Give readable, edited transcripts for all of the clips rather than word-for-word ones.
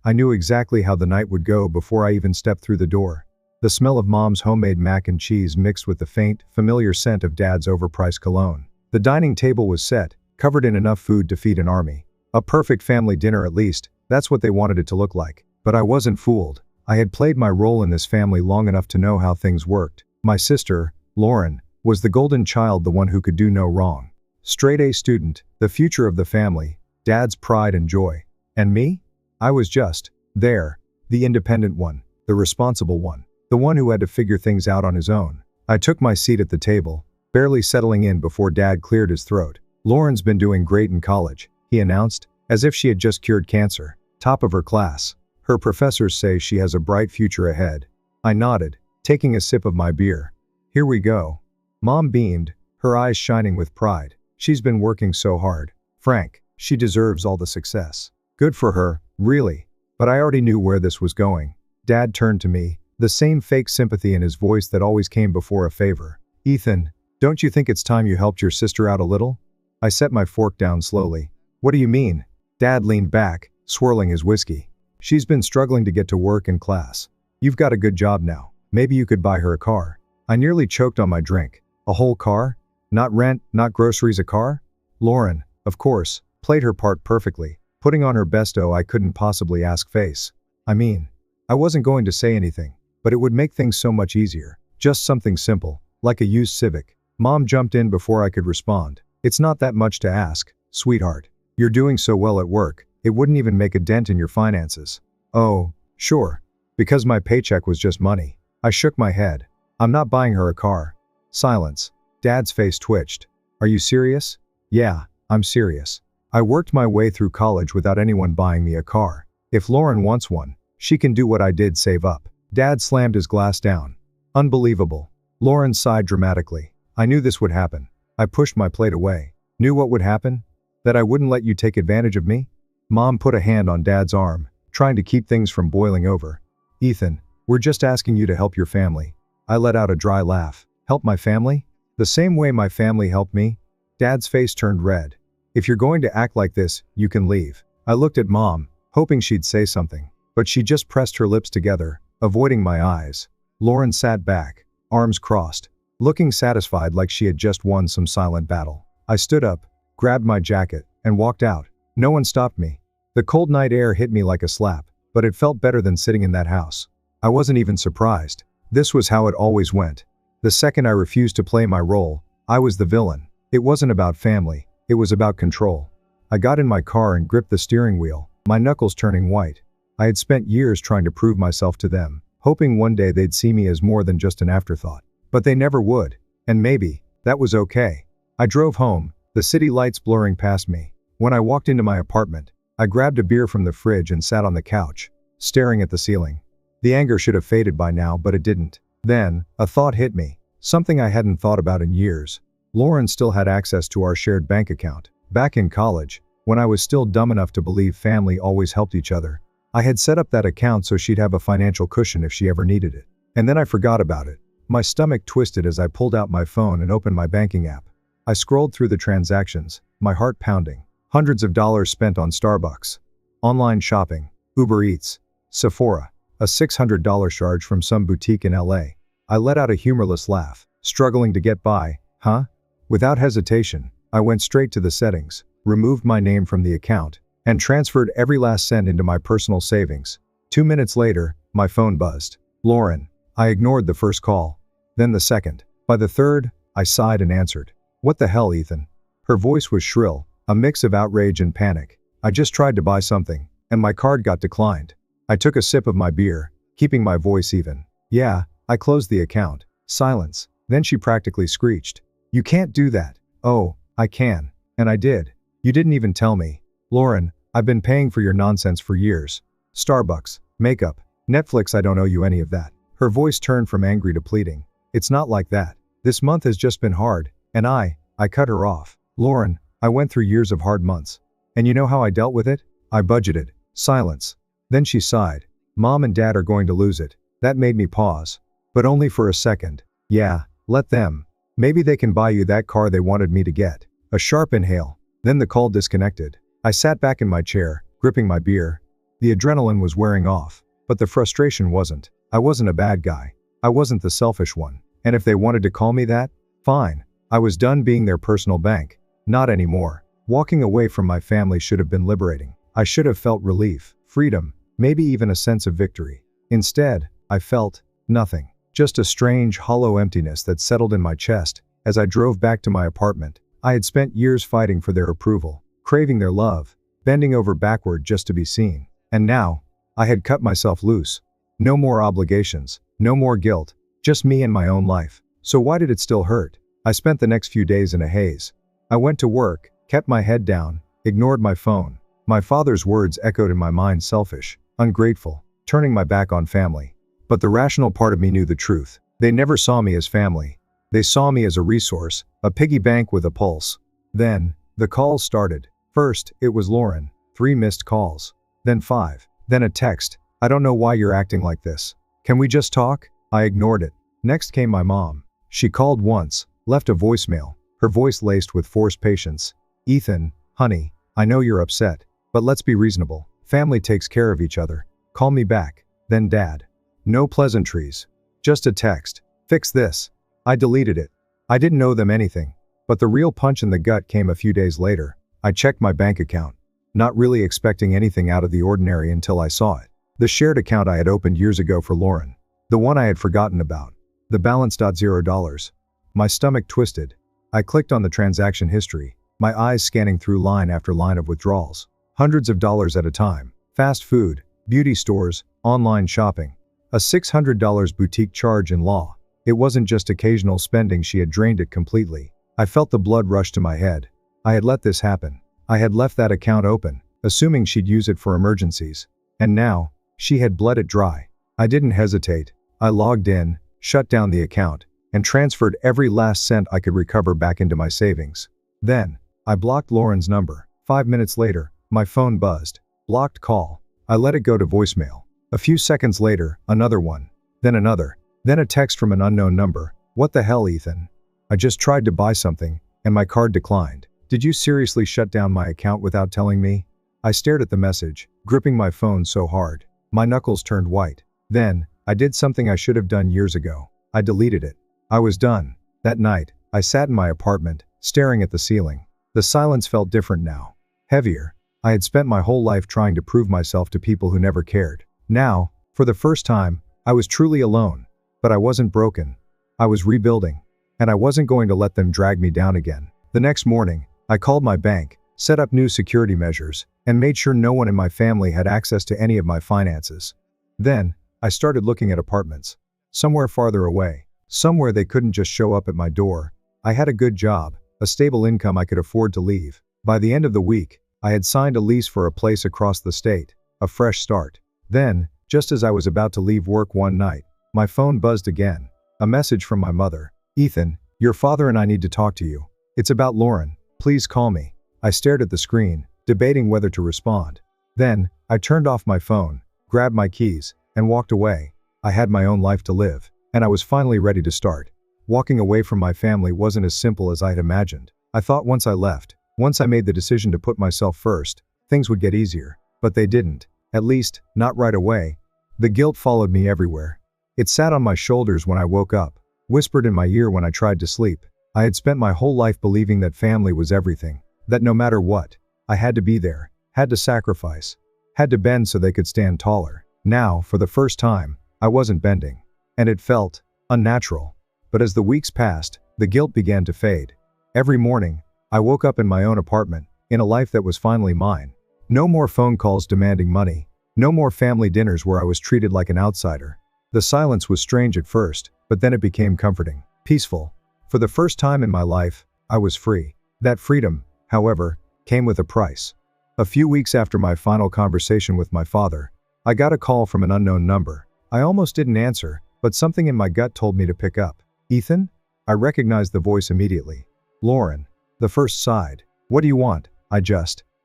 I knew exactly how the night would go before I even stepped through the door. The smell of Mom's homemade mac and cheese mixed with the faint, familiar scent of Dad's overpriced cologne. The dining table was set, covered in enough food to feed an army. A perfect family dinner at least, that's what they wanted it to look like. But I wasn't fooled. I had played my role in this family long enough to know how things worked. My sister, Lauren, was the golden child, the one who could do no wrong. Straight A student, the future of the family, Dad's pride and joy. And me? I was just there, the independent one, the responsible one, the one who had to figure things out on his own. I took my seat at the table, barely settling in before Dad cleared his throat. Lauren's been doing great in college, he announced, as if she had just cured cancer. Top of her class. Her professors say she has a bright future ahead. I nodded, taking a sip of my beer. Here we go. Mom beamed, her eyes shining with pride. She's been working so hard. Frank, she deserves all the success. Good for her, really. But I already knew where this was going. Dad turned to me, the same fake sympathy in his voice that always came before a favor. Ethan, don't you think it's time you helped your sister out a little? I set my fork down slowly. What do you mean? Dad leaned back, swirling his whiskey. She's been struggling to get to work and class. You've got a good job now. Maybe you could buy her a car. I nearly choked on my drink. A whole car? Not rent, not groceries, a car? Lauren, of course, played her part perfectly, putting on her best I couldn't possibly ask face. I mean, I wasn't going to say anything, but it would make things so much easier. Just something simple, like a used Civic. Mom jumped in before I could respond. It's not that much to ask, sweetheart. You're doing so well at work, it wouldn't even make a dent in your finances. Oh, sure. Because my paycheck was just money. I shook my head. I'm not buying her a car. Silence. Dad's face twitched. Are you serious? Yeah, I'm serious. I worked my way through college without anyone buying me a car. If Lauren wants one, she can do what I did, save up. Dad slammed his glass down. Unbelievable. Lauren sighed dramatically. I knew this would happen. I pushed my plate away. Knew what would happen? That I wouldn't let you take advantage of me? Mom put a hand on Dad's arm, trying to keep things from boiling over. Ethan, we're just asking you to help your family. I let out a dry laugh. Help my family? The same way my family helped me? Dad's face turned red. If you're going to act like this, you can leave. I looked at Mom, hoping she'd say something, but she just pressed her lips together, avoiding my eyes. Lauren sat back, arms crossed, looking satisfied like she had just won some silent battle. I stood up, grabbed my jacket, and walked out. No one stopped me. The cold night air hit me like a slap, but it felt better than sitting in that house. I wasn't even surprised. This was how it always went. The second I refused to play my role, I was the villain. It wasn't about family, it was about control. I got in my car and gripped the steering wheel, my knuckles turning white. I had spent years trying to prove myself to them, hoping one day they'd see me as more than just an afterthought. But they never would, and maybe that was okay. I drove home, the city lights blurring past me. When I walked into my apartment, I grabbed a beer from the fridge and sat on the couch, staring at the ceiling. The anger should have faded by now, but it didn't. Then, a thought hit me, something I hadn't thought about in years. Lauren still had access to our shared bank account. Back in college, when I was still dumb enough to believe family always helped each other, I had set up that account so she'd have a financial cushion if she ever needed it. And then I forgot about it. My stomach twisted as I pulled out my phone and opened my banking app. I scrolled through the transactions, my heart pounding. Hundreds of dollars spent on Starbucks, online shopping, Uber Eats, Sephora, a $600 charge from some boutique in LA. I let out a humorless laugh, struggling to get by, huh? Without hesitation, I went straight to the settings, removed my name from the account, and transferred every last cent into my personal savings. 2 minutes later, my phone buzzed. Lauren. I ignored the first call, then the second. By the third, I sighed and answered. What the hell, Ethan? Her voice was shrill, a mix of outrage and panic. I just tried to buy something, and my card got declined. I took a sip of my beer, keeping my voice even. Yeah, I closed the account. Silence. Then she practically screeched. You can't do that. Oh, I can. And I did. You didn't even tell me. Lauren, I've been paying for your nonsense for years. Starbucks, makeup, Netflix, I don't owe you any of that. Her voice turned from angry to pleading. It's not like that. This month has just been hard, and I cut her off. Lauren, I went through years of hard months. And you know how I dealt with it? I budgeted. Silence. Then she sighed. Mom and Dad are going to lose it. That made me pause. But only for a second. Yeah, let them. Maybe they can buy you that car they wanted me to get. A sharp inhale. Then the call disconnected. I sat back in my chair, gripping my beer. The adrenaline was wearing off, but the frustration wasn't. I wasn't a bad guy. I wasn't the selfish one. And if they wanted to call me that, fine. I was done being their personal bank. Not anymore. Walking away from my family should have been liberating. I should have felt relief, freedom, maybe even a sense of victory. Instead, I felt nothing. Just a strange, hollow emptiness that settled in my chest. As I drove back to my apartment, I had spent years fighting for their approval, craving their love, bending over backward just to be seen. And now, I had cut myself loose. No more obligations, no more guilt, just me and my own life. So why did it still hurt? I spent the next few days in a haze. I went to work, kept my head down, ignored my phone. My father's words echoed in my mind: selfish, ungrateful, turning my back on family. But the rational part of me knew the truth. They never saw me as family. They saw me as a resource, a piggy bank with a pulse. Then, the calls started. First, it was Lauren. 3 missed calls. Then 5. Then a text. I don't know why you're acting like this. Can we just talk? I ignored it. Next came my mom. She called once, left a voicemail, her voice laced with forced patience. Ethan, honey, I know you're upset, but let's be reasonable. Family takes care of each other. Call me back. Then Dad. No pleasantries. Just a text. Fix this. I deleted it. I didn't owe them anything. But the real punch in the gut came a few days later. I checked my bank account, not really expecting anything out of the ordinary until I saw it. The shared account I had opened years ago for Lauren. The one I had forgotten about. The balance $0. My stomach twisted. I clicked on the transaction history, my eyes scanning through line after line of withdrawals. Hundreds of dollars at a time. Fast food, beauty stores, online shopping. A $600 boutique charge in law. It wasn't just occasional spending, she had drained it completely. I felt the blood rush to my head. I had let this happen. I had left that account open, assuming she'd use it for emergencies. And now, she had bled it dry. I didn't hesitate. I logged in, shut down the account, and transferred every last cent I could recover back into my savings. Then, I blocked Lauren's number. 5 minutes later, my phone buzzed. Blocked call. I let it go to voicemail. A few seconds later, another one. Then another. Then a text from an unknown number. What the hell, Ethan? I just tried to buy something, and my card declined. Did you seriously shut down my account without telling me? I stared at the message, gripping my phone so hard. My knuckles turned white. Then, I did something I should have done years ago. I deleted it. I was done. That night, I sat in my apartment, staring at the ceiling. The silence felt different now. Heavier. I had spent my whole life trying to prove myself to people who never cared. Now, for the first time, I was truly alone. But I wasn't broken. I was rebuilding. And I wasn't going to let them drag me down again. The next morning, I called my bank, set up new security measures, and made sure no one in my family had access to any of my finances. Then, I started looking at apartments. Somewhere farther away. Somewhere they couldn't just show up at my door. I had a good job, a stable income I could afford to leave. By the end of the week, I had signed a lease for a place across the state. A fresh start. Then, just as I was about to leave work one night, my phone buzzed again. A message from my mother. Ethan, your father and I need to talk to you. It's about Lauren. Please call me. I stared at the screen, debating whether to respond. Then, I turned off my phone, grabbed my keys, and walked away. I had my own life to live, and I was finally ready to start. Walking away from my family wasn't as simple as I had imagined. I thought once I left, once I made the decision to put myself first, things would get easier. But they didn't. At least, not right away. The guilt followed me everywhere. It sat on my shoulders when I woke up, whispered in my ear when I tried to sleep. I had spent my whole life believing that family was everything, that no matter what, I had to be there, had to sacrifice, had to bend so they could stand taller. Now, for the first time, I wasn't bending. And it felt unnatural. But as the weeks passed, the guilt began to fade. Every morning, I woke up in my own apartment, in a life that was finally mine. No more phone calls demanding money. No more family dinners where I was treated like an outsider. The silence was strange at first, but then it became comforting, peaceful. For the first time in my life, I was free. That freedom, however, came with a price. A few weeks after my final conversation with my father, I got a call from an unknown number. I almost didn't answer, but something in my gut told me to pick up. Ethan? I recognized the voice immediately. Lauren. The first sighed. What do you want?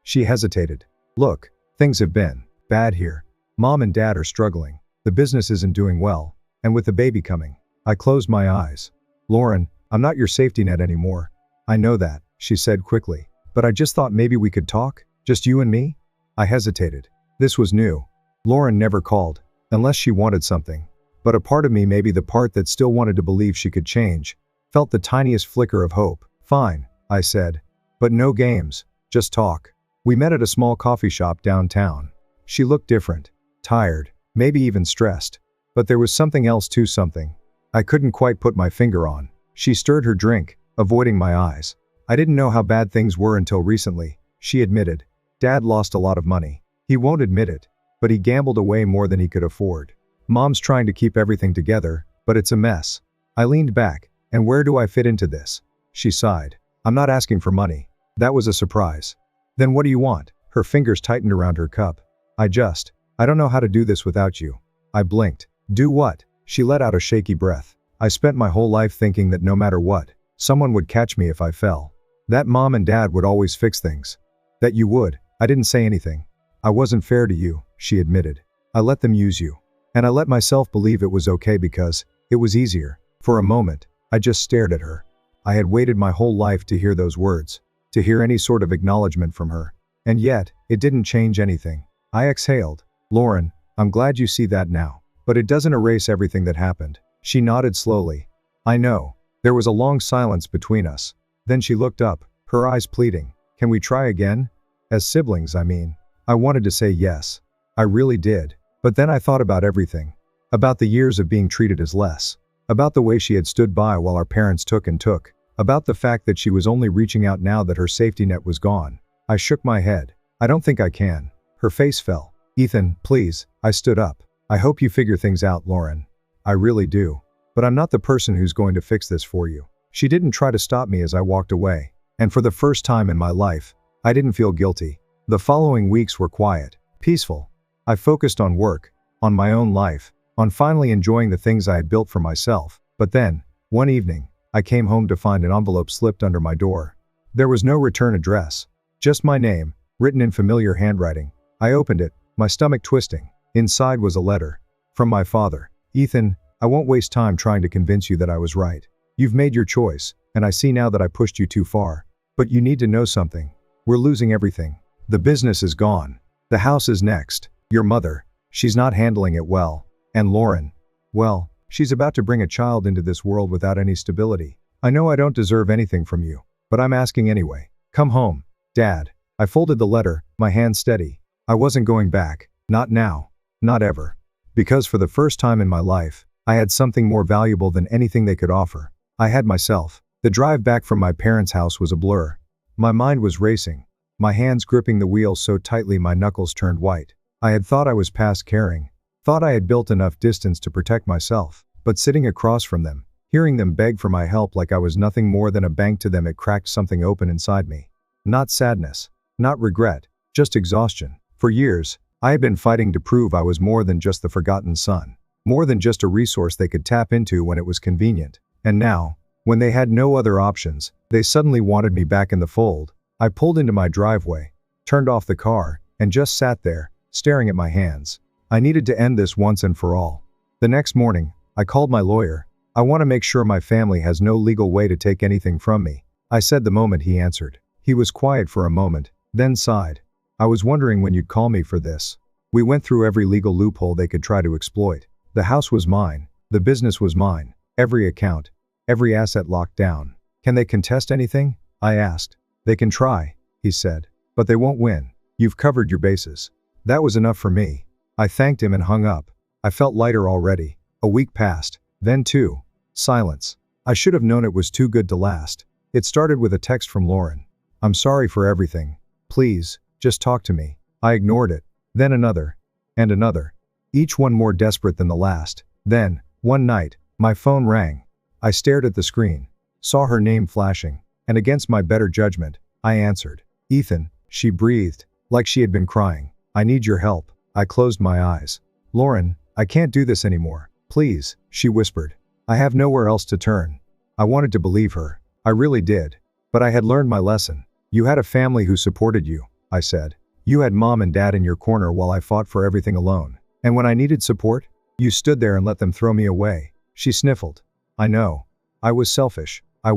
She hesitated. Look, things have been bad here. Mom and Dad are struggling. The business isn't doing well. And with the baby coming. I closed my eyes. Lauren, I'm not your safety net anymore. I know that, she said quickly. But I just thought maybe we could talk, just you and me? I hesitated. This was new. Lauren never called, unless she wanted something. But a part of me, maybe the part that still wanted to believe she could change, felt the tiniest flicker of hope. Fine, I said. But no games, just talk. We met at a small coffee shop downtown. She looked different, tired, maybe even stressed. But there was something else too, something I couldn't quite put my finger on. She stirred her drink, avoiding my eyes. I didn't know how bad things were until recently, she admitted. Dad lost a lot of money. He won't admit it, but he gambled away more than he could afford. Mom's trying to keep everything together, but it's a mess. I leaned back. And where do I fit into this? She sighed. I'm not asking for money. That was a surprise. Then what do you want? Her fingers tightened around her cup. I don't know how to do this without you. I blinked. Do what? She let out a shaky breath. I spent my whole life thinking that no matter what, someone would catch me if I fell. That Mom and Dad would always fix things. That you would. I didn't say anything. I wasn't fair to you, she admitted. I let them use you. And I let myself believe it was okay because it was easier. For a moment, I just stared at her. I had waited my whole life to hear those words, to hear any sort of acknowledgement from her. And yet, it didn't change anything. I exhaled. Lauren, I'm glad you see that now. But it doesn't erase everything that happened. She nodded slowly. I know. There was a long silence between us. Then she looked up, her eyes pleading. Can we try again? As siblings, I mean. I wanted to say yes. I really did. But then I thought about everything. About the years of being treated as less. About the way she had stood by while our parents took and took. About the fact that she was only reaching out now that her safety net was gone. I shook my head. I don't think I can. Her face fell. Ethan, please. I stood up. I hope you figure things out, Lauren. I really do. But I'm not the person who's going to fix this for you. She didn't try to stop me as I walked away. And for the first time in my life, I didn't feel guilty. The following weeks were quiet, peaceful. I focused on work, on my own life, on finally enjoying the things I had built for myself. But then, one evening, I came home to find an envelope slipped under my door. There was no return address, just my name, written in familiar handwriting. I opened it, my stomach twisting. Inside was a letter. From my father. Ethan, I won't waste time trying to convince you that I was right. You've made your choice, and I see now that I pushed you too far. But you need to know something. We're losing everything. The business is gone. The house is next. Your mother, she's not handling it well. And Lauren, well, she's about to bring a child into this world without any stability. I know I don't deserve anything from you, but I'm asking anyway. Come home, Dad. I folded the letter, my hand steady. I wasn't going back. Not now. Not ever. Because for the first time in my life, I had something more valuable than anything they could offer. I had myself. The drive back from my parents' house was a blur. My mind was racing. My hands gripping the wheel so tightly my knuckles turned white. I had thought I was past caring. Thought I had built enough distance to protect myself. But sitting across from them, hearing them beg for my help like I was nothing more than a bank to them, it cracked something open inside me. Not sadness. Not regret. Just exhaustion. For years, I had been fighting to prove I was more than just the forgotten son. More than just a resource they could tap into when it was convenient. And now, when they had no other options, they suddenly wanted me back in the fold. I pulled into my driveway, turned off the car, and just sat there, staring at my hands. I needed to end this once and for all. The next morning, I called my lawyer. I want to make sure my family has no legal way to take anything from me, I said the moment he answered. He was quiet for a moment, then sighed. I was wondering when you'd call me for this. We went through every legal loophole they could try to exploit. The house was mine. The business was mine. Every account. Every asset locked down. Can they contest anything? I asked. They can try, he said. But they won't win. You've covered your bases. That was enough for me. I thanked him and hung up. I felt lighter already. A week passed. Then two. Silence. I should have known it was too good to last. It started with a text from Lauren. I'm sorry for everything. Please, just talk to me. I ignored it. Then another. And another. Each one more desperate than the last. Then, one night, my phone rang. I stared at the screen. Saw her name flashing. And against my better judgment, I answered. Ethan, she breathed, like she had been crying. I need your help. I closed my eyes. Lauren, I can't do this anymore. Please, she whispered. I have nowhere else to turn. I wanted to believe her. I really did. But I had learned my lesson. You had a family who supported you, I said. You had Mom and Dad in your corner while I fought for everything alone. And when I needed support, you stood there and let them throw me away. She sniffled. I know. I was selfish. I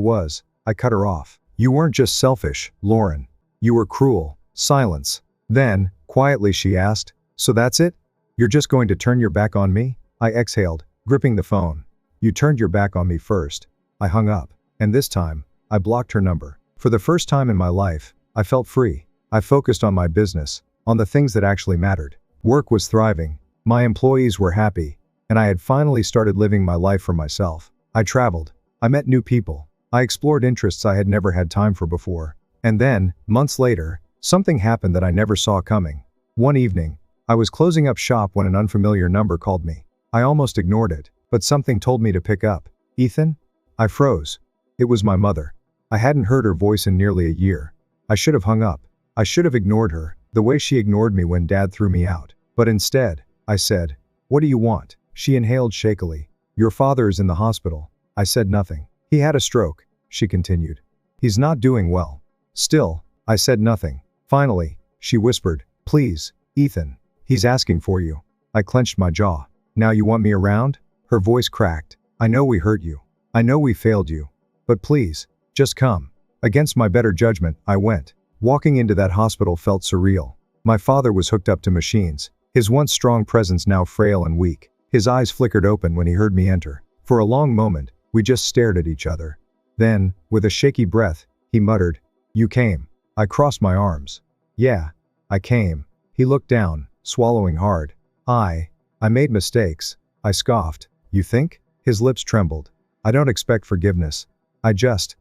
cut her off. You weren't just selfish, Lauren. You were cruel. Silence. Then, quietly she asked, So that's it? You're just going to turn your back on me? I exhaled, gripping the phone. You turned your back on me first. I hung up. And this time, I blocked her number. For the first time in my life, I felt free. I focused on my business, on the things that actually mattered. Work was thriving, my employees were happy, and I had finally started living my life for myself. I traveled. I met new people. I explored interests I had never had time for before. And then, months later, something happened that I never saw coming. One evening, I was closing up shop when an unfamiliar number called me. I almost ignored it, but something told me to pick up. Ethan? I froze. It was my mother. I hadn't heard her voice in nearly a year. I should have hung up. I should have ignored her, the way she ignored me when Dad threw me out. But instead, I said, "What do you want?" She inhaled shakily. "Your father is in the hospital." I said nothing. "He had a stroke," she continued. "He's not doing well." Still, I said nothing. Finally, she whispered, "Please, Ethan. He's asking for you." I clenched my jaw. "Now you want me around?" Her voice cracked. "I know we hurt you. I know we failed you. But please, just come." Against my better judgment, I went. Walking into that hospital felt surreal. My father was hooked up to machines, his once strong presence now frail and weak. His eyes flickered open when he heard me enter. For a long moment, we just stared at each other. Then, with a shaky breath, he muttered, "You came." I crossed my arms. "Yeah, I came." He looked down, swallowing hard. I made mistakes." I scoffed. "You think?" His lips trembled. "I don't expect forgiveness. I just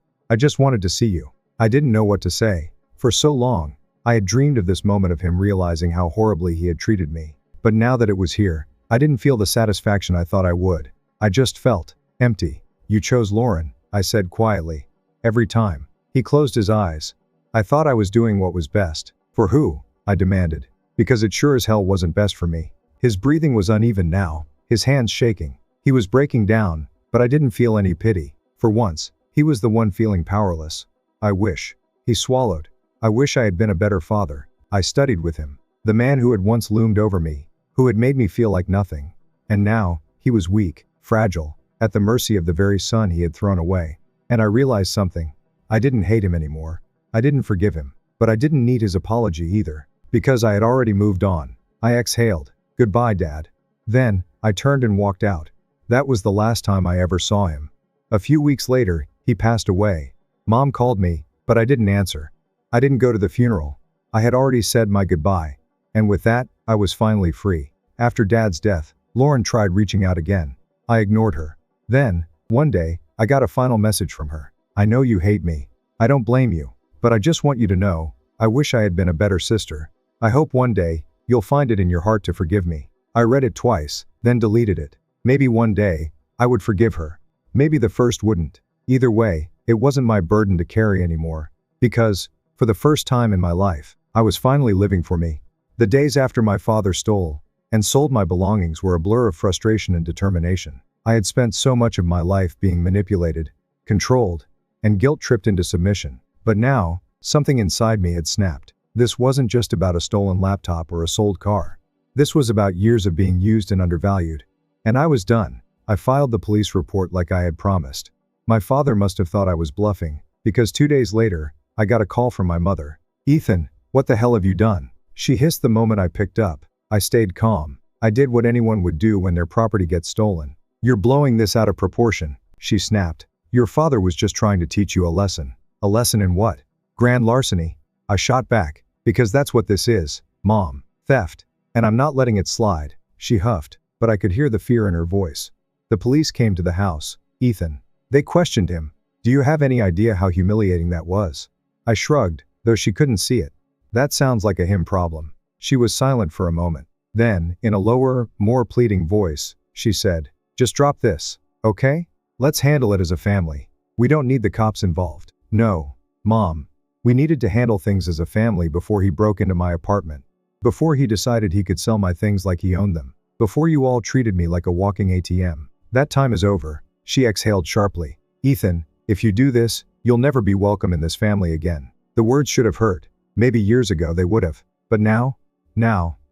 wanted to see you." I didn't know what to say. For so long, I had dreamed of this moment of him realizing how horribly he had treated me. But now that it was here, I didn't feel the satisfaction I thought I would. I just felt empty. "You chose Lauren," I said quietly. "Every time." He closed his eyes. I thought I was doing what was best. "For who?" I demanded. "Because it sure as hell wasn't best for me." His breathing was uneven now, his hands shaking. He was breaking down, but I didn't feel any pity. For once, he was the one feeling powerless. "I wish." He swallowed. "I wish I had been a better father." I studied with him. The man who had once loomed over me, who had made me feel like nothing. And now, he was weak, fragile, at the mercy of the very son he had thrown away. And I realized something. I didn't hate him anymore. I didn't forgive him. But I didn't need his apology either. Because I had already moved on. I exhaled. "Goodbye, Dad." Then, I turned and walked out. That was the last time I ever saw him. A few weeks later, he passed away. Mom called me, but I didn't answer. I didn't go to the funeral. I had already said my goodbye. And with that, I was finally free. After Dad's death, Lauren tried reaching out again. I ignored her. Then, one day, I got a final message from her. "I know you hate me. I don't blame you. But I just want you to know, I wish I had been a better sister. I hope one day, you'll find it in your heart to forgive me." I read it twice, then deleted it. Maybe one day, I would forgive her. Maybe the first wouldn't. Either way, it wasn't my burden to carry anymore. Because, for the first time in my life, I was finally living for me. The days after my father stole and sold my belongings were a blur of frustration and determination. I had spent so much of my life being manipulated, controlled, and guilt-tripped into submission. But now, something inside me had snapped. This wasn't just about a stolen laptop or a sold car. This was about years of being used and undervalued. And I was done. I filed the police report like I had promised. My father must have thought I was bluffing, because 2 days later, I got a call from my mother. "Ethan, what the hell have you done?" She hissed the moment I picked up. I stayed calm. I did what anyone would do when their property gets stolen. "You're blowing this out of proportion," she snapped. "Your father was just trying to teach you a lesson." "A lesson in what?" "Grand larceny." I shot back. "Because that's what this is, Mom. Theft. And I'm not letting it slide." She huffed, but I could hear the fear in her voice. "The police came to the house, Ethan. They questioned him. Do you have any idea how humiliating that was?" I shrugged, though she couldn't see it. "That sounds like a him problem." She was silent for a moment. Then, in a lower, more pleading voice, she said, "Just drop this, okay? Let's handle it as a family. We don't need the cops involved." "No, Mom. We needed to handle things as a family before he broke into my apartment. Before he decided he could sell my things like he owned them. Before you all treated me like a walking ATM. That time is over." She exhaled sharply. "Ethan, if you do this, you'll never be welcome in this family again." The words should have hurt. Maybe years ago they would have. But now,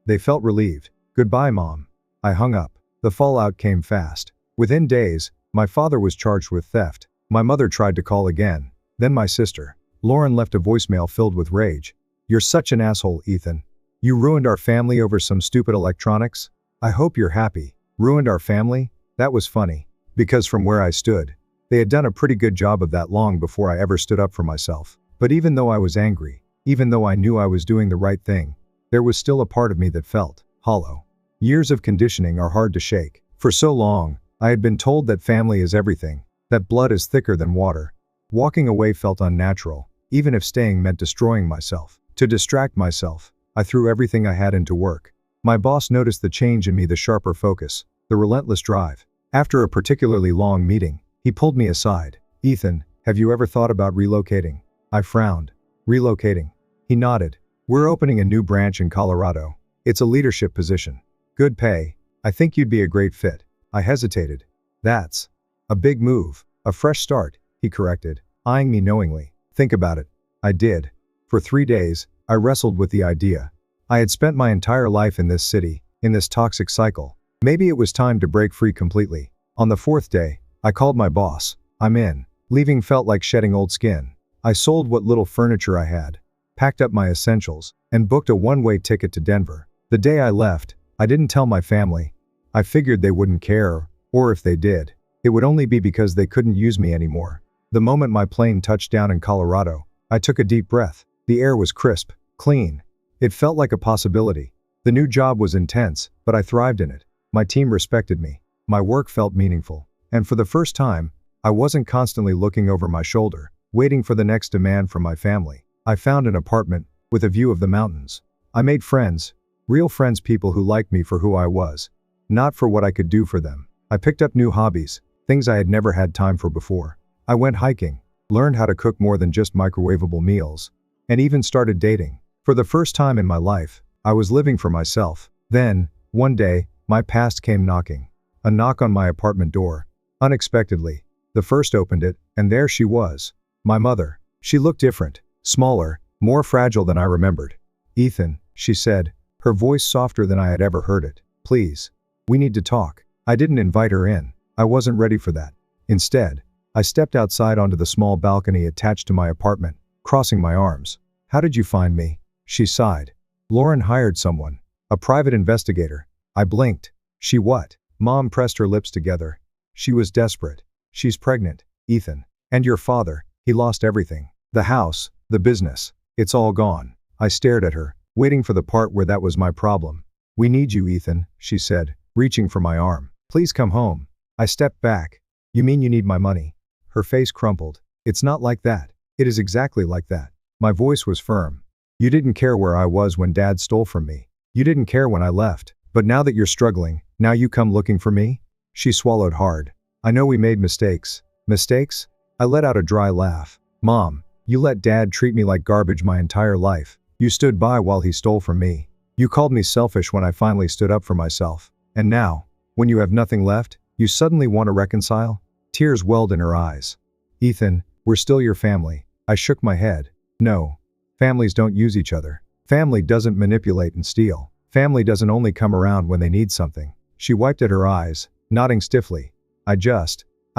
they felt relieved. "Goodbye, Mom." I hung up. The fallout came fast. Within days, my father was charged with theft. My mother tried to call again. Then my sister. Lauren left a voicemail filled with rage. "You're such an asshole, Ethan. You ruined our family over some stupid electronics? I hope you're happy. Ruined our family? That was funny. Because from where I stood, they had done a pretty good job of that long before I ever stood up for myself. But even though I was angry, even though I knew I was doing the right thing, there was still a part of me that felt hollow. Years of conditioning are hard to shake. For so long, I had been told that family is everything, that blood is thicker than water. Walking away felt unnatural, even if staying meant destroying myself. To distract myself, I threw everything I had into work. My boss noticed the change in me, the sharper focus, the relentless drive. After a particularly long meeting, he pulled me aside. "Ethan, have you ever thought about relocating?" I frowned. "Relocating?" He nodded. "We're opening a new branch in Colorado. It's a leadership position. Good pay. I think you'd be a great fit." I hesitated. "That's a big move. A fresh start," he corrected, eyeing me knowingly. "Think about it." I did. For 3 days, I wrestled with the idea. I had spent my entire life in this city, in this toxic cycle. Maybe it was time to break free completely. On the 4th day, I called my boss. "I'm in." Leaving felt like shedding old skin. I sold what little furniture I had, packed up my essentials, and booked a one-way ticket to Denver. The day I left, I didn't tell my family. I figured they wouldn't care, or if they did, it would only be because they couldn't use me anymore. The moment my plane touched down in Colorado, I took a deep breath. The air was crisp, clean. It felt like a possibility. The new job was intense, but I thrived in it. My team respected me. My work felt meaningful. And for the first time, I wasn't constantly looking over my shoulder, waiting for the next demand from my family. I found an apartment with a view of the mountains. I made friends, real friends, people who liked me for who I was, not for what I could do for them. I picked up new hobbies, things I had never had time for before. I went hiking, learned how to cook more than just microwavable meals, and even started dating. For the first time in my life, I was living for myself. Then, one day, my past came knocking. A knock on my apartment door. Unexpectedly, the first opened it, and there she was. My mother. She looked different, smaller, more fragile than I remembered. "Ethan," she said, her voice softer than I had ever heard it. "Please. We need to talk." I didn't invite her in. I wasn't ready for that. Instead, I stepped outside onto the small balcony attached to my apartment, crossing my arms. "How did you find me?" She sighed. "Lauren hired someone. A private investigator." I blinked. "She what?" Mom pressed her lips together. She was desperate. "She's pregnant, Ethan. And your father, he lost everything. The house, the business. It's all gone." I stared at her, waiting for the part where that was my problem. "We need you, Ethan," she said, reaching for my arm. "Please come home." I stepped back. "You mean you need my money?" Her face crumpled. "It's not like that." "It is exactly like that." My voice was firm. "You didn't care where I was when Dad stole from me. You didn't care when I left. But now that you're struggling, now you come looking for me?" She swallowed hard. "I know we made mistakes." "Mistakes?" I let out a dry laugh. "Mom, you let Dad treat me like garbage my entire life. You stood by while he stole from me. You called me selfish when I finally stood up for myself. And now, when you have nothing left, you suddenly want to reconcile?" Tears welled in her eyes. "Ethan, we're still your family." I shook my head. "No. Families don't use each other. Family doesn't manipulate and steal. Family doesn't only come around when they need something." She wiped at her eyes, nodding stiffly. I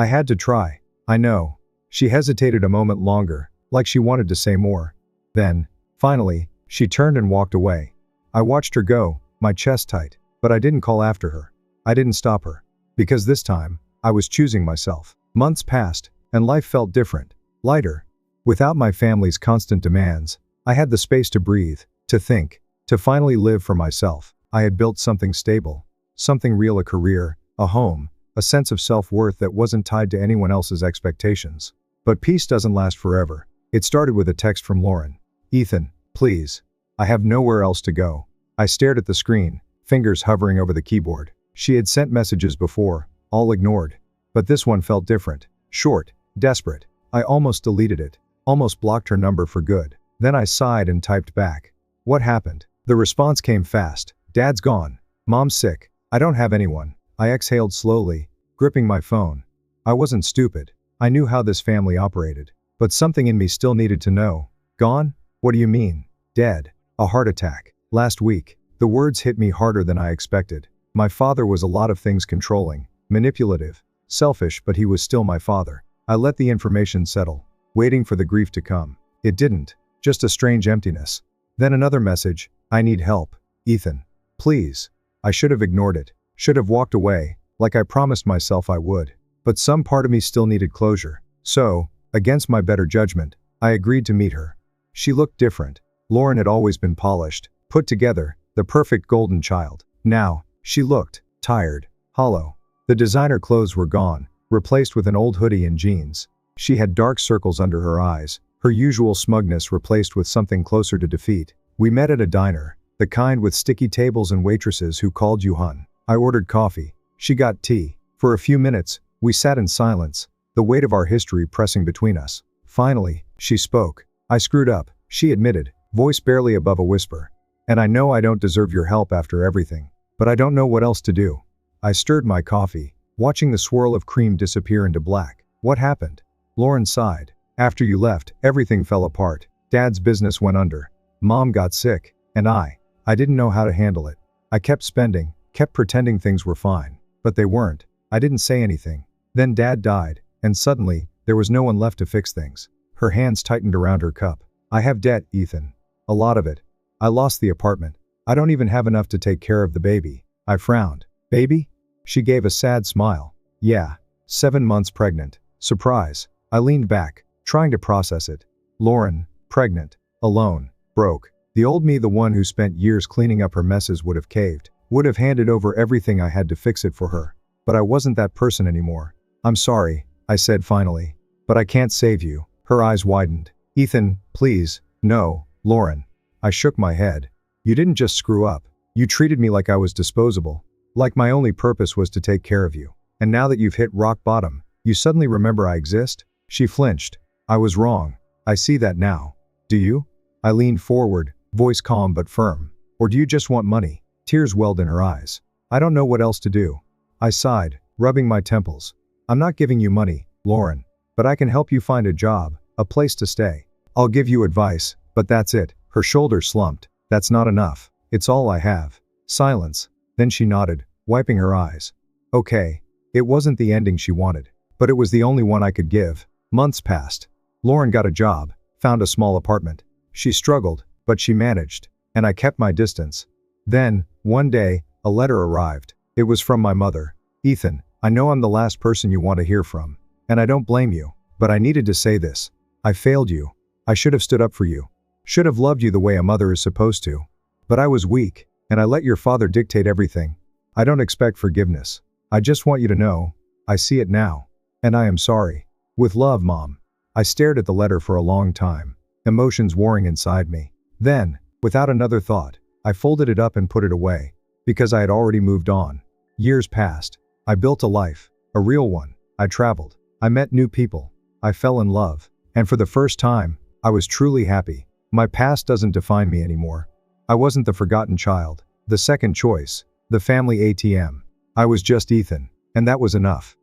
had to try. "I know." She hesitated a moment longer, like she wanted to say more. Then, finally, she turned and walked away. I watched her go, my chest tight, but I didn't call after her. I didn't stop her. Because this time, I was choosing myself. Months passed, and life felt different, lighter. Without my family's constant demands, I had the space to breathe, to think, to finally live for myself. I had built something stable, something real, a career, a home, a sense of self-worth that wasn't tied to anyone else's expectations. But peace doesn't last forever. It started with a text from Lauren. "Ethan, please. I have nowhere else to go." I stared at the screen, fingers hovering over the keyboard. She had sent messages before, all ignored. But this one felt different, short, desperate. I almost deleted it, almost blocked her number for good. Then I sighed and typed back. "What happened?" The response came fast. "Dad's gone. Mom's sick. I don't have anyone." I exhaled slowly, gripping my phone. I wasn't stupid. I knew how this family operated. But something in me still needed to know. "Gone? What do you mean?" "Dead. A heart attack. Last week." The words hit me harder than I expected. My father was a lot of things: controlling, manipulative, selfish, but he was still my father. I let the information settle, waiting for the grief to come. It didn't. Just a strange emptiness. Then another message. I need help, Ethan. Please. I should have ignored it. Should have walked away, like I promised myself I would. But some part of me still needed closure. So, against my better judgment, I agreed to meet her. She looked different. Lauren had always been polished, put together, the perfect golden child. Now, she looked tired, hollow. The designer clothes were gone, replaced with an old hoodie and jeans. She had dark circles under her eyes, her usual smugness replaced with something closer to defeat. We met at a diner, the kind with sticky tables and waitresses who called you hun. I ordered coffee. She got tea. For a few minutes, we sat in silence, the weight of our history pressing between us. Finally, she spoke. I screwed up, she admitted, voice barely above a whisper. And I know I don't deserve your help after everything, but I don't know what else to do. I stirred my coffee, watching the swirl of cream disappear into black. What happened? Lauren sighed. After you left, everything fell apart. Dad's business went under. Mom got sick, and I didn't know how to handle it. I kept spending, kept pretending things were fine, but they weren't. I didn't say anything. Then Dad died, and suddenly, there was no one left to fix things. Her hands tightened around her cup. I have debt, Ethan. A lot of it. I lost the apartment. I don't even have enough to take care of the baby. I frowned. Baby? She gave a sad smile. Yeah. 7 months pregnant. Surprise. I leaned back, trying to process it. Lauren, pregnant, alone, broke. The old me, the one who spent years cleaning up her messes, would have caved, would have handed over everything I had to fix it for her. But I wasn't that person anymore. I'm sorry, I said finally. But I can't save you. Her eyes widened. Ethan, please, no, Lauren. I shook my head. You didn't just screw up. You treated me like I was disposable. Like my only purpose was to take care of you. And now that you've hit rock bottom, you suddenly remember I exist? She flinched. I was wrong. I see that now. Do you? I leaned forward, voice calm but firm. Or do you just want money? Tears welled in her eyes. I don't know what else to do. I sighed, rubbing my temples. I'm not giving you money, Lauren. But I can help you find a job, a place to stay. I'll give you advice, but that's it. Her shoulders slumped. That's not enough. It's all I have. Silence. Then she nodded, wiping her eyes. Okay. It wasn't the ending she wanted, but it was the only one I could give. Months passed. Lauren got a job, found a small apartment. She struggled, but she managed, and I kept my distance. Then, one day, a letter arrived. It was from my mother. Ethan, I know I'm the last person you want to hear from, and I don't blame you, but I needed to say this. I failed you. I should have stood up for you. Should have loved you the way a mother is supposed to. But I was weak, and I let your father dictate everything. I don't expect forgiveness. I just want you to know, I see it now. And I am sorry. With love, Mom. I stared at the letter for a long time, emotions warring inside me. Then, without another thought, I folded it up and put it away, because I had already moved on. Years passed. I built a life, a real one. I traveled. I met new people. I fell in love. And for the first time, I was truly happy. My past doesn't define me anymore. I wasn't the forgotten child, the second choice, the family ATM. I was just Ethan, and that was enough.